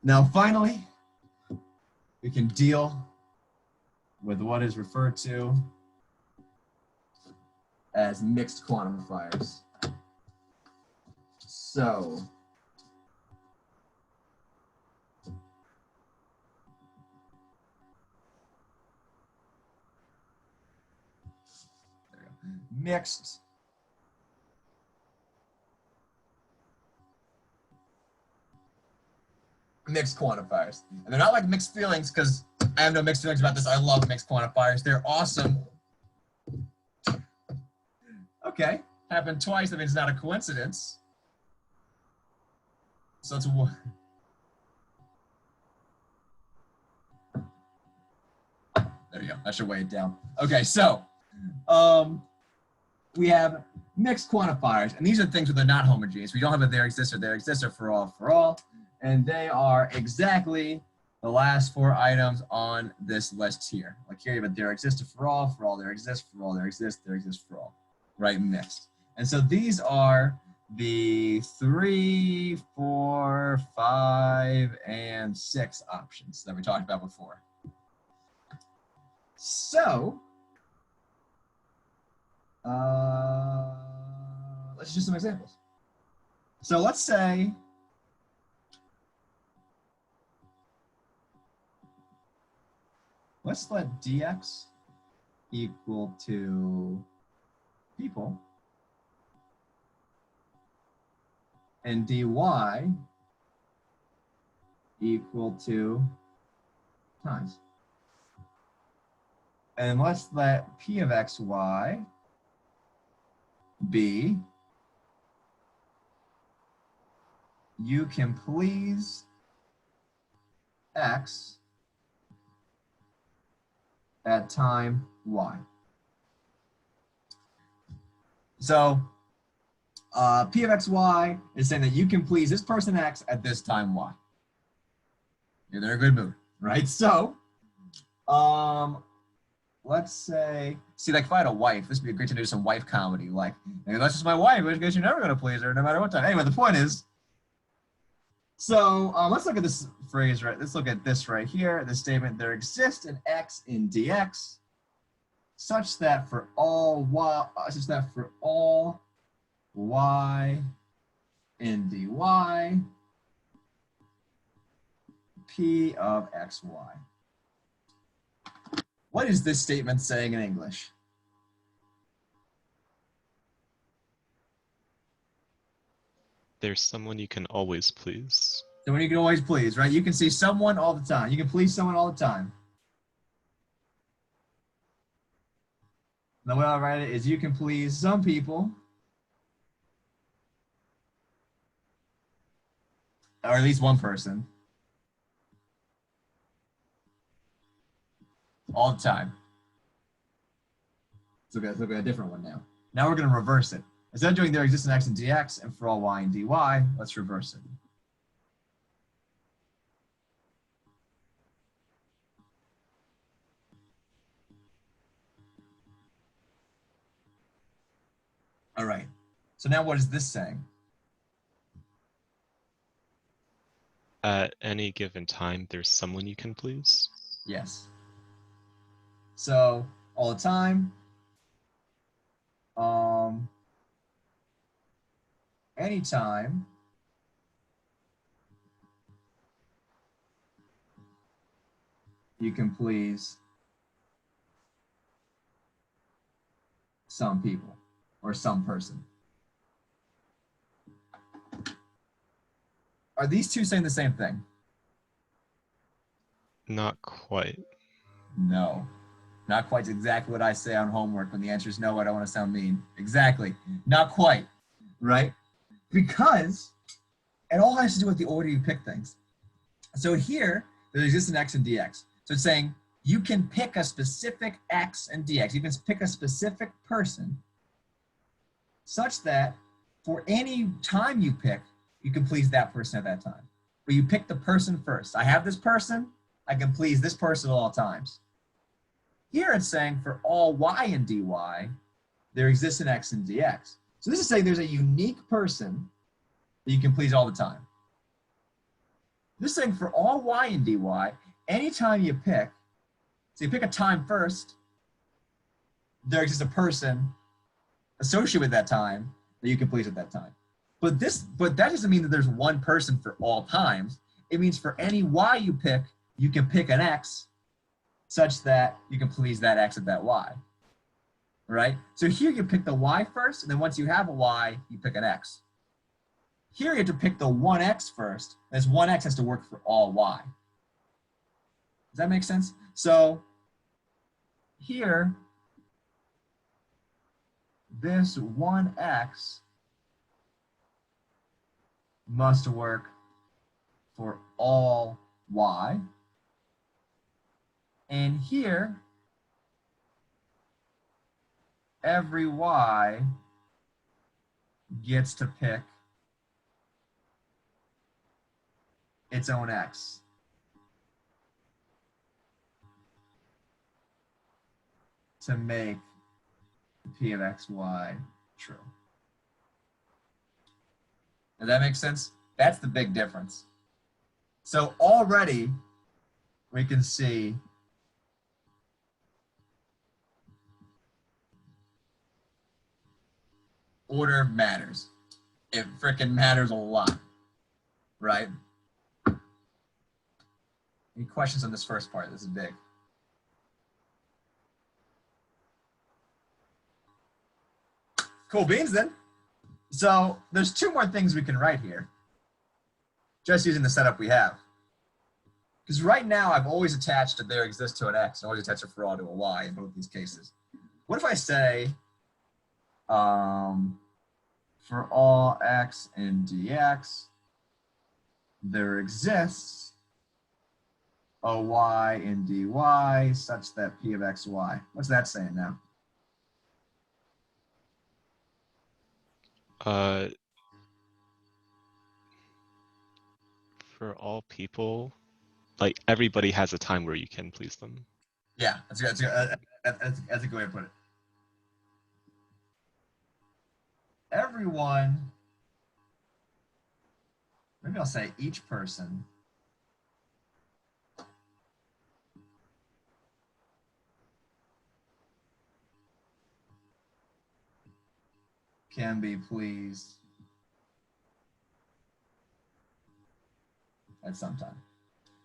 Now, finally, we can deal with what is referred to as mixed quantifiers. So, there we go. Mixed quantifiers. And they're not like mixed feelings, because I have no mixed feelings about this. I love mixed quantifiers. They're awesome. Okay, happened twice. That means it's not a coincidence. So it's there you go. I should weigh it down. Okay, so we have mixed quantifiers, and these are things where they're not homogeneous. We don't have a there exists or for all, and they are exactly the last four items on this list here. Like here you have a there exists for all there exists, for all there exists for all, right? Mixed. And so these are the 3, 4, 5, and 6 options that we talked about before. So let's do some examples. So let's say let's let dx equal to people and dy equal to times. And let's let p of xy be you can please x at time y. So p of xy is saying that you can please this person x at this time y. You're in a good mood, right? So let's say, see, like if I had a wife, this would be great to do some wife comedy. Like, hey, that's just my wife, I guess you're never gonna please her no matter what time. Anyway, the point is, so let's look at this phrase, right? Let's look at this right here, the statement, there exists an x in dx such that for all y, in dy, p of xy. What is this statement saying in English? There's someone you can always please. Someone you can always please, right? You can see someone all the time. You can please someone all the time. The way I'll write it is you can please some people, or at least one person, all the time. Let's look at a different one now. Now we're going to reverse it. Instead of doing there exists an x in dx and for all y in dy, let's reverse it. All right. So now what is this saying? At any given time, there's someone you can please? Yes. So all the time, anytime, you can please some people or some person. Are these two saying the same thing? Not quite. No. Not quite exactly what I say on homework when the answer is no. I don't want to sound mean. Exactly. Not quite. Right? Because it all has to do with the order you pick things. So here, there exists an x and dx. So it's saying you can pick a specific x and dx. You can pick a specific person such that for any time you pick, you can please that person at that time. But you pick the person first. I have this person, I can please this person at all times. Here it's saying for all y in dy, there exists an x in dx. So this is saying there's a unique person that you can please all the time. This thing for all y in dy, anytime you pick, so you pick a time first, there exists a person associated with that time that you can please at that time. But that doesn't mean that there's one person for all times. It means for any y you pick, you can pick an x such that you can please that x at that y. Right? So here you pick the y first, and then once you have a y, you pick an x. Here you have to pick the 1x first. This 1x has to work for all y. Does that make sense? So here, this 1x must work for all y. And here, every y gets to pick its own x. To make p of xy true. Does that make sense? That's the big difference. So already we can see order matters. It frickin' matters a lot, right? Any questions on this first part? This is big. Cool beans then. So there's two more things we can write here, just using the setup we have. Because right now I've always attached that there exists to an x, and always attach it for all to a y in both these cases. What if I say for all x in dx, there exists a y in dy such that p of xy. What's that saying now? For all people, like everybody has a time where you can please them. Yeah, that's a good way to put it. Everyone, maybe I'll say each person can be pleased at some time.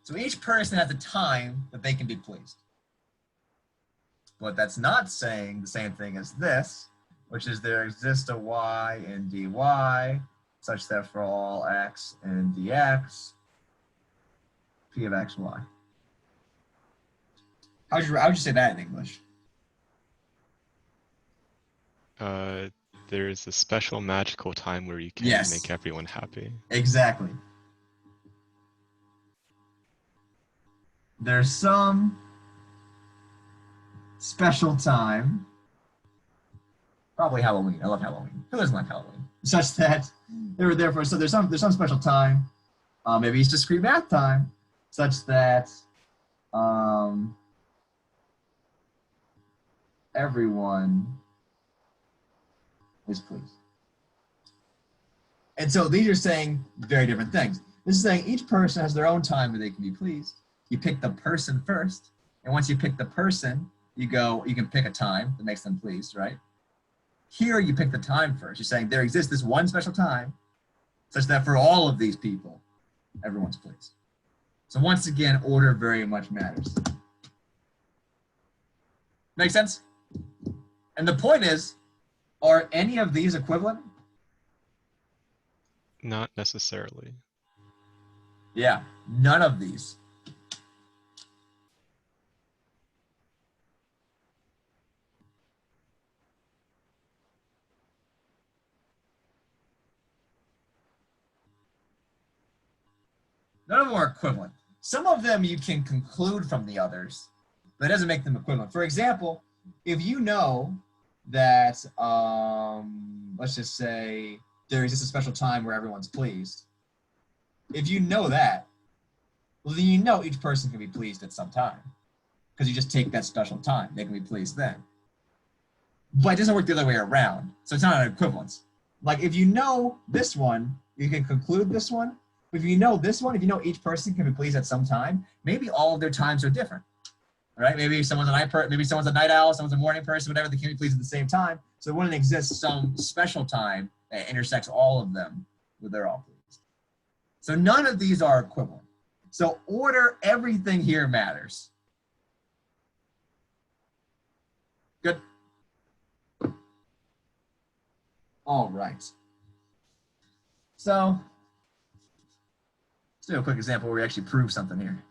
So each person has a time that they can be pleased. But that's not saying the same thing as this, which is there exists a y in dy such that for all x in dx, p of xy. How would you say that in English? There's a special magical time where you can make everyone happy. Exactly. There's some special time, probably Halloween. I love Halloween. Who doesn't like Halloween? Such that therefore, so there's some special time, maybe it's discrete math time, such that everyone is pleased. And so these are saying very different things. This is saying each person has their own time where they can be pleased. You pick the person first, and once you pick the person, you can pick a time that makes them pleased, right? Here you pick the time first. You're saying there exists this one special time such that for all of these people, everyone's pleased. So once again, order very much matters. Make sense? And the point is, are any of these equivalent? Not necessarily. Yeah, none of these. None of them are equivalent. Some of them you can conclude from the others, but it doesn't make them equivalent. For example, if you know that, let's just say there exists a special time where everyone's pleased. If you know that, well, then you know each person can be pleased at some time because you just take that special time. They can be pleased then. But it doesn't work the other way around. So it's not an equivalence. Like if you know this one, you can conclude this one, If you know this one, if you know each person can be pleased at some time, maybe all of their times are different, right? Maybe someone's maybe someone's a night owl, someone's a morning person, whatever. They can't be pleased at the same time. So it wouldn't exist some special time that intersects all of them where they're all pleased. So none of these are equivalent. So order, everything here matters. Good. All right. So let's do a quick example where we actually prove something here.